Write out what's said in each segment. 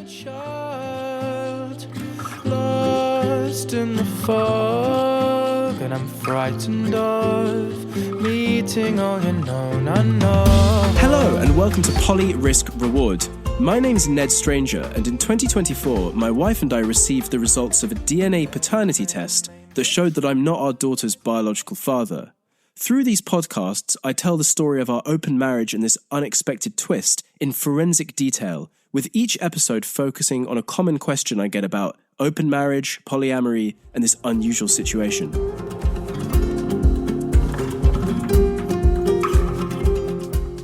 child, lost in the fog, and I'm frightened of meeting all you known unknown. Hello and welcome to Poly Risk Reward. My name is Ned Stranger, and in 2024, my wife and I received the results of a DNA paternity test that showed that I'm not our daughter's biological father. Through these podcasts, I tell the story of our open marriage and this unexpected twist in forensic detail, with each episode focusing on a common question I get about open marriage, polyamory, and this unusual situation.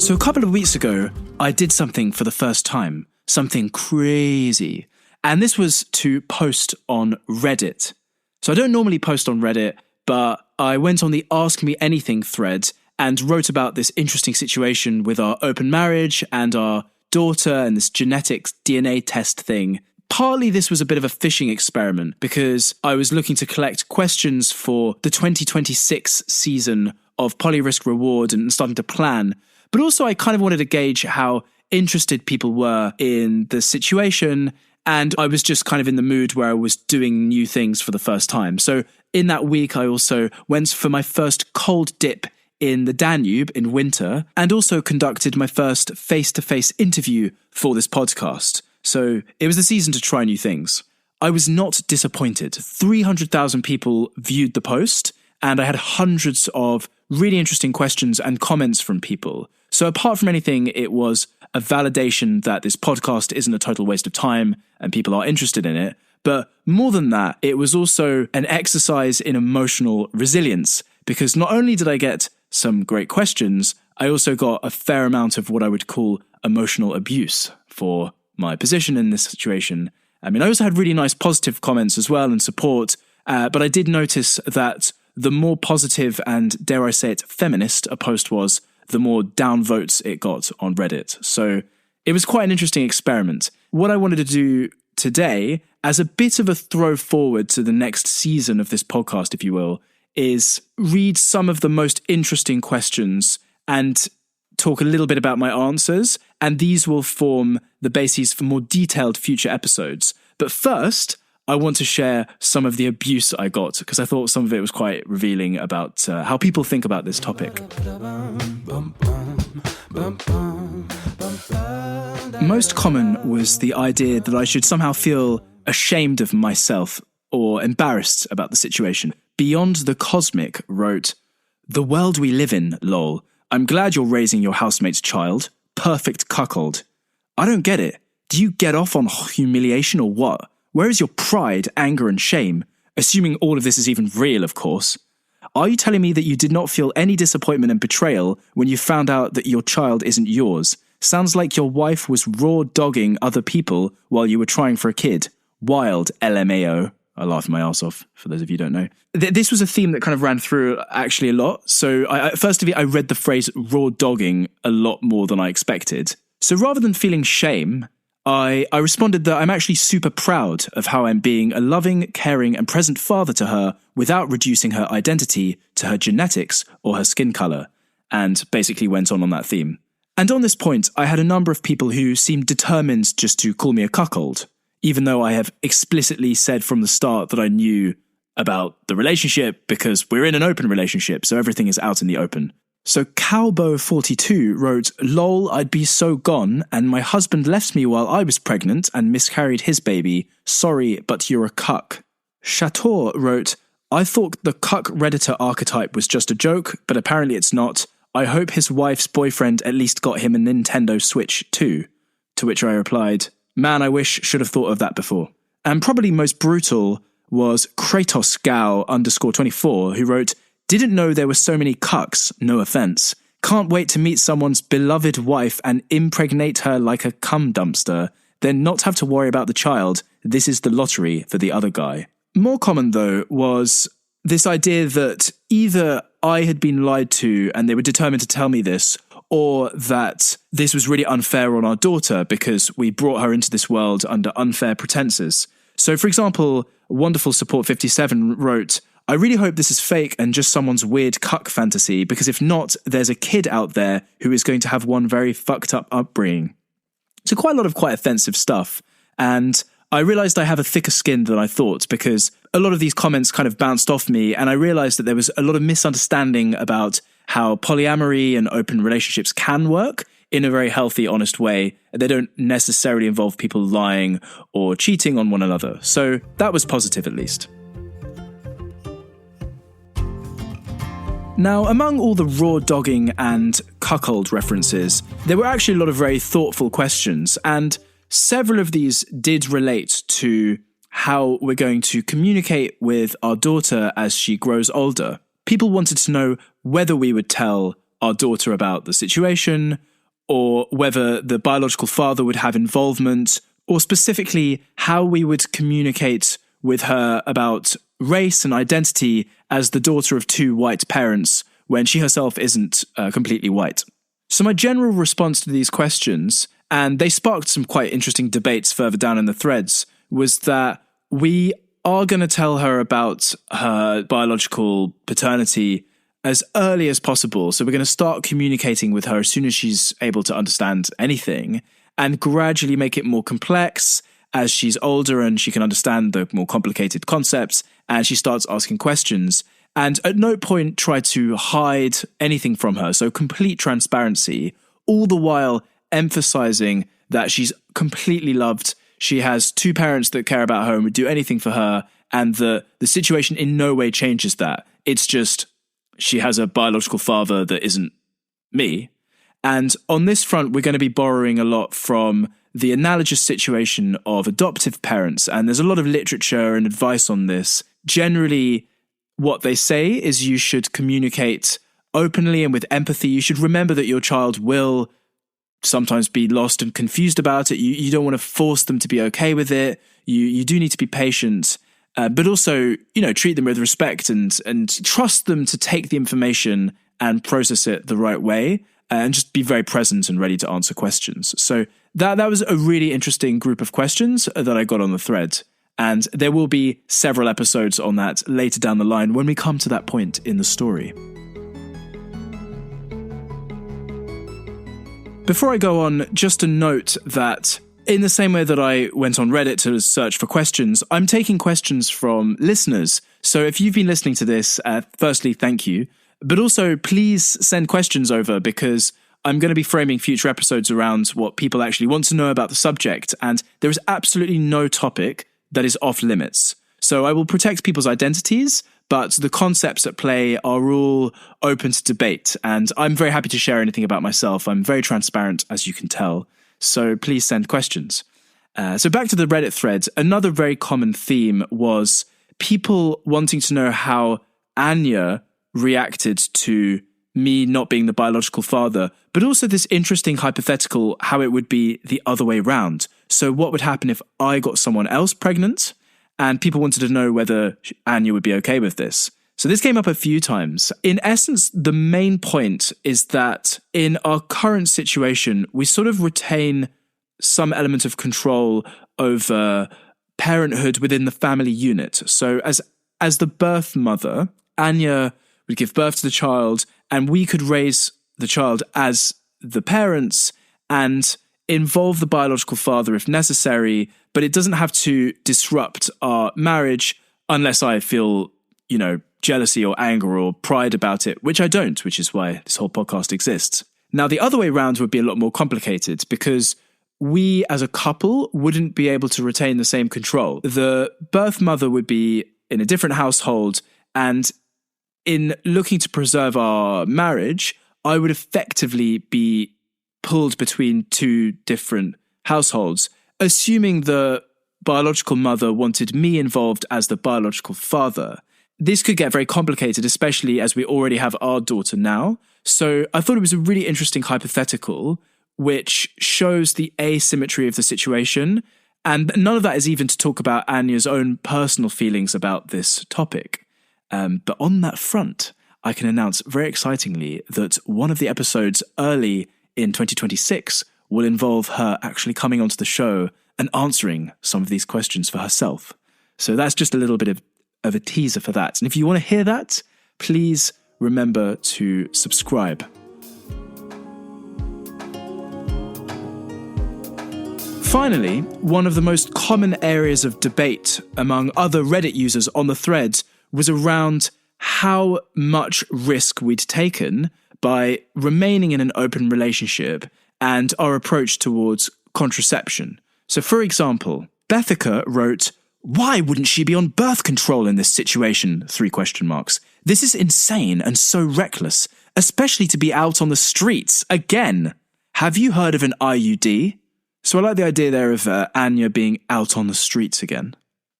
So a couple of weeks ago, I did something for the first time, something crazy. And this was to post on Reddit. So I don't normally post on Reddit, but I went on the Ask Me Anything thread and wrote about this interesting situation with our open marriage and our daughter and this genetics DNA test thing. Partly this was a bit of a fishing experiment because I was looking to collect questions for the 2026 season of Poly Risk Reward and starting to plan. But also I kind of wanted to gauge how interested people were in the situation, and I was just kind of in the mood where I was doing new things for the first time. So in that week, I also went for my first cold dip in the Danube in winter, and also conducted my first face-to-face interview for this podcast. So it was the season to try new things. I was not disappointed. 300,000 people viewed the post, and I had hundreds of really interesting questions and comments from people. So apart from anything, it was a validation that this podcast isn't a total waste of time and people are interested in it. But more than that, it was also an exercise in emotional resilience, because not only did I get some great questions, I also got a fair amount of what I would call emotional abuse for my position in this situation. I mean, I also had really nice positive comments as well and support, but I did notice that the more positive and, dare I say it, feminist a post was, the more downvotes it got on Reddit. So it was quite an interesting experiment. What I wanted to do today, as a bit of a throw forward to the next season of this podcast, if you will, is read some of the most interesting questions and talk a little bit about my answers, and these will form the basis for more detailed future episodes. But first, I want to share some of the abuse I got, because I thought some of it was quite revealing about how people think about this topic. Most common was the idea that I should somehow feel ashamed of myself or embarrassed about the situation. Beyond the Cosmic wrote, "The world we live in, lol. I'm glad you're raising your housemate's child. Perfect cuckold. I don't get it. Do you get off on humiliation or what? Where is your pride, anger, and shame? Assuming all of this is even real, of course. Are you telling me that you did not feel any disappointment and betrayal when you found out that your child isn't yours? Sounds like your wife was raw dogging other people while you were trying for a kid. Wild, LMAO. I laughed my ass off, for those of you who don't know. This was a theme that kind of ran through actually a lot. So first of all, I read the phrase raw dogging a lot more than I expected. So rather than feeling shame, I responded that I'm actually super proud of how I'm being a loving, caring, and present father to her without reducing her identity to her genetics or her skin colour, and basically went on that theme. And on this point, I had a number of people who seemed determined just to call me a cuckold, even though I have explicitly said from the start that I knew about the relationship because we're in an open relationship, so everything is out in the open. So Cowboy42 wrote, "Lol, I'd be so gone, and my husband left me while I was pregnant and miscarried his baby. Sorry, but you're a cuck." Chateau wrote, "I thought the cuck Redditor archetype was just a joke, but apparently it's not. I hope his wife's boyfriend at least got him a Nintendo Switch too." To which I replied, "Man, I wish should have thought of that before." And probably most brutal was Kratos Gao _24, who wrote, "Didn't know there were so many cucks, no offense. Can't wait to meet someone's beloved wife and impregnate her like a cum dumpster, then not have to worry about the child. This is the lottery for the other guy." More common, though, was this idea that either I had been lied to and they were determined to tell me this, or that this was really unfair on our daughter because we brought her into this world under unfair pretenses. So, for example, Wonderful Support 57 wrote, "I really hope this is fake and just someone's weird cuck fantasy, because if not, there's a kid out there who is going to have one very fucked up upbringing." So quite a lot of quite offensive stuff. And I realized I have a thicker skin than I thought, because a lot of these comments kind of bounced off me, and I realized that there was a lot of misunderstanding about how polyamory and open relationships can work in a very healthy, honest way. They don't necessarily involve people lying or cheating on one another. So that was positive, at least. Now, among all the raw dogging and cuckold references, there were actually a lot of very thoughtful questions, and several of these did relate to how we're going to communicate with our daughter as she grows older. People wanted to know whether we would tell our daughter about the situation, or whether the biological father would have involvement, or specifically how we would communicate with her about race and identity as the daughter of two white parents when she herself isn't completely white. So my general response to these questions, and they sparked some quite interesting debates further down in the threads, was that we are going to tell her about her biological paternity as early as possible. So we're going to start communicating with her as soon as she's able to understand anything, and gradually make it more complex as she's older and she can understand the more complicated concepts and she starts asking questions. And at no point try to hide anything from her. So complete transparency, all the while emphasizing that she's completely loved. She has two parents that care about her and would do anything for her. And the situation in no way changes that. It's just she has a biological father that isn't me. And on this front, we're going to be borrowing a lot from the analogous situation of adoptive parents. And there's a lot of literature and advice on this. Generally, what they say is you should communicate openly and with empathy. You should remember that your child will sometimes be lost and confused about it. You don't want to force them to be okay with it. You do need to be patient, but also, treat them with respect and trust them to take the information and process it the right way, and just be very present and ready to answer questions. So that was a really interesting group of questions that I got on the thread. And there will be several episodes on that later down the line when we come to that point in the story. Before I go on, just a note that in the same way that I went on Reddit to search for questions, I'm taking questions from listeners. So if you've been listening to this, firstly, thank you. But also, please send questions over, because I'm going to be framing future episodes around what people actually want to know about the subject. And there is absolutely no topic that is off limits. So I will protect people's identities, but the concepts at play are all open to debate. And I'm very happy to share anything about myself. I'm very transparent, as you can tell. So please send questions. So back to the Reddit thread. Another very common theme was people wanting to know how Anya reacted to me not being the biological father, but also this interesting hypothetical, how it would be the other way round. So what would happen if I got someone else pregnant? And people wanted to know whether Anya would be okay with this. So this came up a few times. In essence, the main point is that in our current situation, we sort of retain some element of control over parenthood within the family unit. So as the birth mother, Anya would give birth to the child, and we could raise the child as the parents and involve the biological father if necessary, but it doesn't have to disrupt our marriage unless I feel, jealousy or anger or pride about it, which I don't, which is why this whole podcast exists. Now, the other way around would be a lot more complicated, because we as a couple wouldn't be able to retain the same control. The birth mother would be in a different household, and in looking to preserve our marriage, I would effectively be pulled between two different households, assuming the biological mother wanted me involved as the biological father. This could get very complicated, especially as we already have our daughter now. So I thought it was a really interesting hypothetical, which shows the asymmetry of the situation. And none of that is even to talk about Anya's own personal feelings about this topic. But on that front, I can announce very excitingly that one of the episodes early in 2026 will involve her actually coming onto the show and answering some of these questions for herself. So that's just a little bit of a teaser for that. And if you want to hear that, please remember to subscribe. finally, one of the most common areas of debate among other Reddit users on the thread was around how much risk we'd taken by remaining in an open relationship and our approach towards contraception. So, for example, Bethica wrote, "Why wouldn't she be on birth control in this situation? 3 question marks. This is insane and so reckless, especially to be out on the streets again. Have you heard of an IUD?" So I like the idea there of Anya being out on the streets again.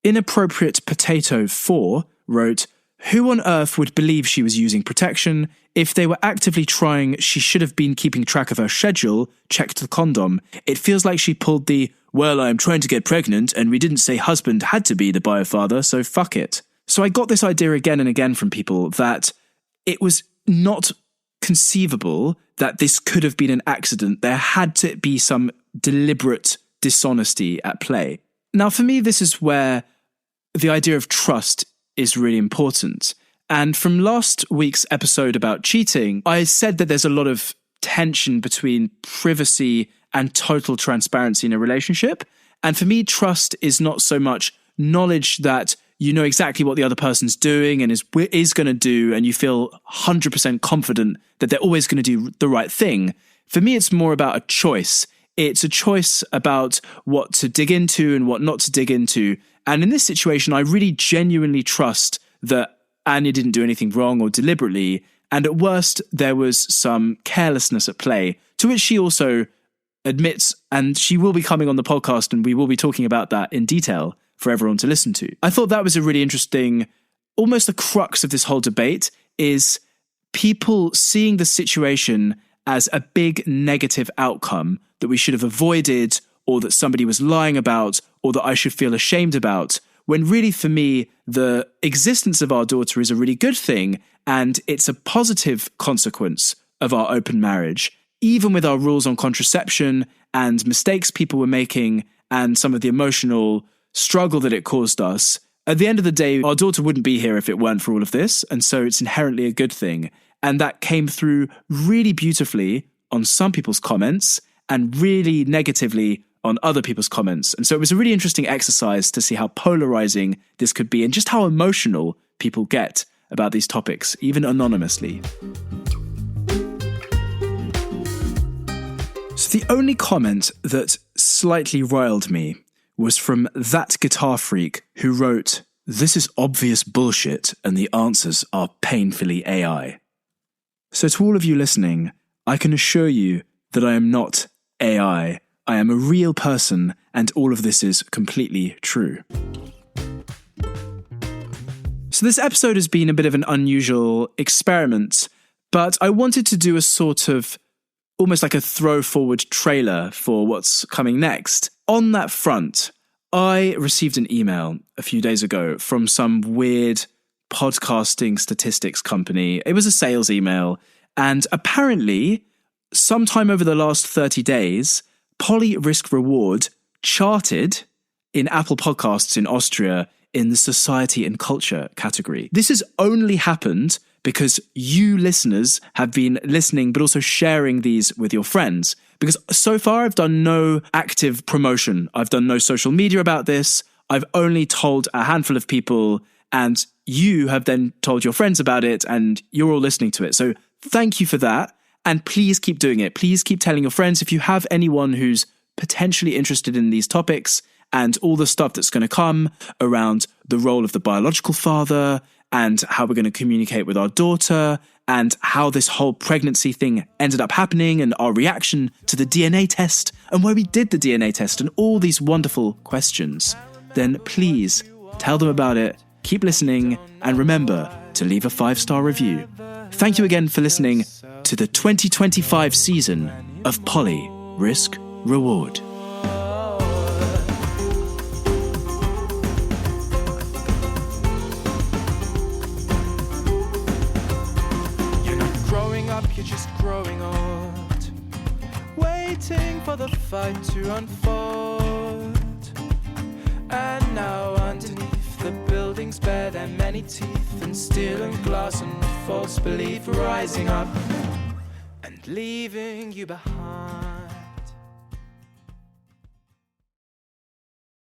Inappropriate Potato 4 wrote, "Who on earth would believe she was using protection? If they were actively trying, she should have been keeping track of her schedule, checked the condom. It feels like she pulled the, well, I'm trying to get pregnant and we didn't say husband had to be the biofather, so fuck it." So I got this idea again and again from people that it was not conceivable that this could have been an accident. There had to be some deliberate dishonesty at play. Now, for me, this is where the idea of trust is really important. And from last week's episode about cheating, I said that there's a lot of tension between privacy and total transparency in a relationship. And for me, trust is not so much knowledge that you know exactly what the other person's doing and is going to do, and you feel 100% confident that they're always going to do the right thing. For me, it's more about a choice. It's a choice about what to dig into and what not to dig into. And in this situation, I really genuinely trust that Anya didn't do anything wrong or deliberately. And at worst, there was some carelessness at play, to which she also admits, and she will be coming on the podcast and we will be talking about that in detail for everyone to listen to. I thought that was a really interesting, almost the crux of this whole debate is people seeing the situation as a big negative outcome that we should have avoided, or that somebody was lying about, or that I should feel ashamed about, when really for me, the existence of our daughter is a really good thing, and it's a positive consequence of our open marriage, even with our rules on contraception and mistakes people were making and some of the emotional struggle that it caused us. At the end of the day, our daughter wouldn't be here if it weren't for all of this, and so it's inherently a good thing. And that came through really beautifully on some people's comments and really negatively on other people's comments. And so it was a really interesting exercise to see how polarizing this could be and just how emotional people get about these topics, even anonymously. So the only comment that slightly riled me was from That Guitar Freak, who wrote, "This is obvious bullshit and the answers are painfully AI." So to all of you listening, I can assure you that I am not AI. I am a real person, and all of this is completely true. So this episode has been a bit of an unusual experiment, but I wanted to do a sort of almost like a throw forward trailer for what's coming next. On that front, I received an email a few days ago from some weird podcasting statistics company. It was a sales email, and apparently, sometime over the last 30 days, Poly Risk Reward charted in Apple Podcasts in Austria in the Society and Culture category. This has only happened because you listeners have been listening, but also sharing these with your friends. Because so far I've done no active promotion. I've done no social media about this. I've only told a handful of people, and you have then told your friends about it, and you're all listening to it. So thank you for that. And please keep doing it. Please keep telling your friends. If you have anyone who's potentially interested in these topics and all the stuff that's going to come around the role of the biological father and how we're going to communicate with our daughter and how this whole pregnancy thing ended up happening and our reaction to the DNA test and why we did the DNA test and all these wonderful questions, then please tell them about it, keep listening, and remember to leave a 5-star review. Thank you again for listening to the 2025 season of Poly Risk Reward. You're not growing up, you're just growing old, waiting for the fight to unfold. And now underneath the building's bare, there are many teeth and steel and glass and false belief rising up and leaving you behind.